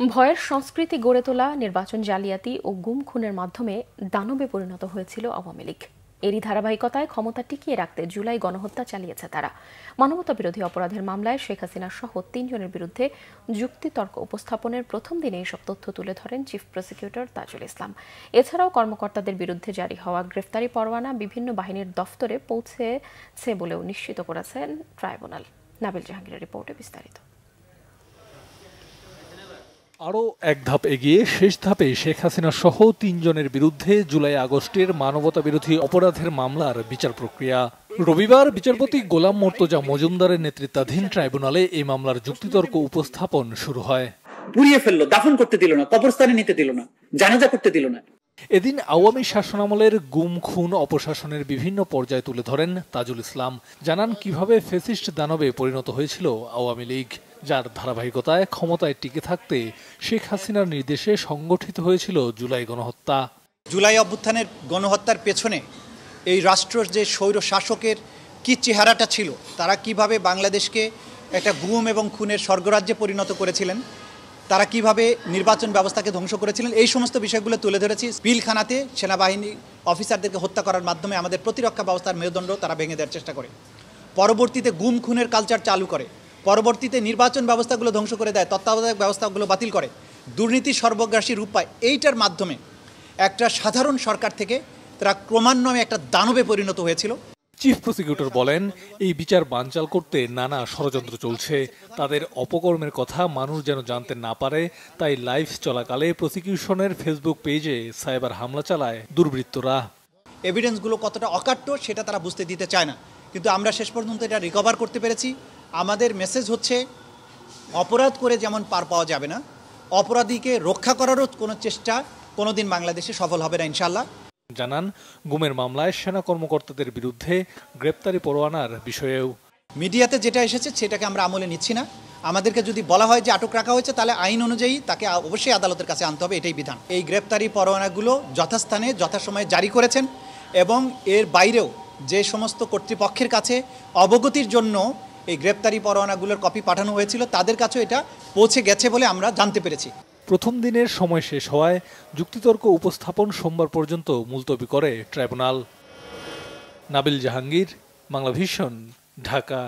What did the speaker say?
ভয়ের সংস্কৃতি গড়ে তোলা, নির্বাচন জালিয়াতি ও গুম খুনের মাধ্যমে দানবে পরিণত হয়েছিল আওয়ামী লীগ। এরই ধারাবাহিকতায় ক্ষমতা টিকিয়ে রাখতে জুলাই গণহত্যা চালিয়েছে তারা। মানবতাবিরোধী অপরাধের মামলায় শেখ হাসিনা সহ ৩ জনের বিরুদ্ধে যুক্তিতর্ক উপস্থাপনের প্রথম দিনে এসব তথ্য তুলে ধরেন চিফ প্রসিকিউটর তাজুল ইসলাম। এছাড়াও কর্মকর্তাদের বিরুদ্ধে জারি হওয়া গ্রেফতারি পরোয়ানা বিভিন্ন বাহিনীর দফতরে পৌঁছেছে বলেও নিশ্চিত করেছেন ট্রাইব্যুনাল। নাবিল জাহাঙ্গীরের রিপোর্টে বিস্তারিত। আরও এক ধাপ এগিয়ে শেষ ধাপে শেখ হাসিনা সহ ৩ জনের বিরুদ্ধে জুলাই আগস্টের মানবতাবিরোধী অপরাধের মামলার বিচার প্রক্রিয়া। রবিবার বিচারপতি গোলাম মর্তজা মজুমদারের নেতৃত্বাধীন ট্রাইব্যুনালে এই মামলার যুক্তিতর্ক উপস্থাপন শুরু হয়। পুড়িয়ে ফেললো, দাফন করতে দিল না, কবরস্থানে নিতে দিল না, জানাজা করতে দিল না। এদিন আওয়ামী শাসনামলের গুম খুন অপশাসনের বিভিন্ন পর্যায়ে তুলে ধরেন তাজুল ইসলাম। জানান কিভাবে ফ্যাসিস্ট দানবে পরিণত হয়েছিল আওয়ামী লীগ, যার ধারাবাহিকতায় ক্ষমতায় টিকে থাকতে শেখ হাসিনার নির্দেশে সংগঠিত হয়েছিল জুলাই গণহত্যা। জুলাই অভ্যুত্থানের গণহত্যার পেছনে এই রাষ্ট্রের যে স্বৈর শাসকের কি চেহারাটা ছিল, তারা কিভাবে বাংলাদেশকে একটা গুম এবং খুনের স্বর্গরাজ্যে পরিণত করেছিলেন, তারা কিভাবে নির্বাচন ব্যবস্থাকে ধ্বংস করেছিলেন, এই সমস্ত বিষয়গুলো তুলে ধরেছি। পিলখানাতে সেনাবাহিনী অফিসারদেরকে হত্যা করার মাধ্যমে আমাদের প্রতিরক্ষা ব্যবস্থার মেরুদণ্ড তারা ভেঙে দেওয়ার চেষ্টা করে। পরবর্তীতে গুম খুনের কালচার চালু করে, পরবর্তীতে নির্বাচন ব্যবস্থাগুলো ধ্বংস করে দেয়, তত্ত্বাবধায়ক ব্যবস্থাগুলো বাতিল করে, দুর্নীতি সর্বগ্রাসী রূপ পায়। এইটার মাধ্যমে একটা সাধারণ সরকার থেকে তারা ক্রমান্বয়ে একটা দানবে পরিণত হয়েছিল। চিফ প্রসিকিউটর বলেন, এই বিচার বানচাল করতে নানা ষড়যন্ত্র চলছে। তাদের অপকর্মের কথা মানুষ যেন জানতে না পারে, তাই লাইভ চলাকালে প্রসিকিউশনের ফেসবুক পেজে সাইবার হামলা চালায় দুর্বৃত্তরা। এভিডেন্সগুলো কতটা অকাট্য সেটা তারা বুঝতে দিতে চায় না, কিন্তু আমরা শেষ পর্যন্ত এটা রিকভার করতে পেরেছি। আমাদের মেসেজ হচ্ছে, অপরাধ করে যেমন পার পাওয়া যাবে না, অপরাধীকে রক্ষা করারও কোনো চেষ্টা কোনোদিন বাংলাদেশে সফল হবে না ইনশাআল্লাহ। জানান, গুমের মামলায় সেনা কর্মকর্তাদের বিরুদ্ধে গ্রেপ্তারি পরোয়ানার বিষয়েও মিডিয়াতে যেটা এসেছে সেটাকে আমরা আমলে নিচ্ছি না। আমাদেরকে যদি বলা হয় যে আটক রাখা হয়েছে, তাহলে আইন অনুযায়ী তাকে অবশ্যই আদালতের কাছে আনতে হবে, এটাই বিধান। এই গ্রেপ্তারি পরোয়ানাগুলো যথাস্থানে যথাসময়ে জারি করেছেন এবং এর বাইরেও যে সমস্ত কর্তৃপক্ষের কাছে অবগতির জন্য এই গ্রেপ্তারি পরোয়ানাগুলোর কপি পাঠানো হয়েছিল, তাদের কাছেও এটা পৌঁছে গেছে বলে আমরা জানতে পেরেছি। প্রথম দিনের সময় শেষ হওয়ায় যুক্তিতর্ক উপস্থাপন সোমবার পর্যন্ত মুলতবি করে ট্রাইব্যুনাল। নাবিল জাহাঙ্গীর, বাংলাভিশন, ঢাকা।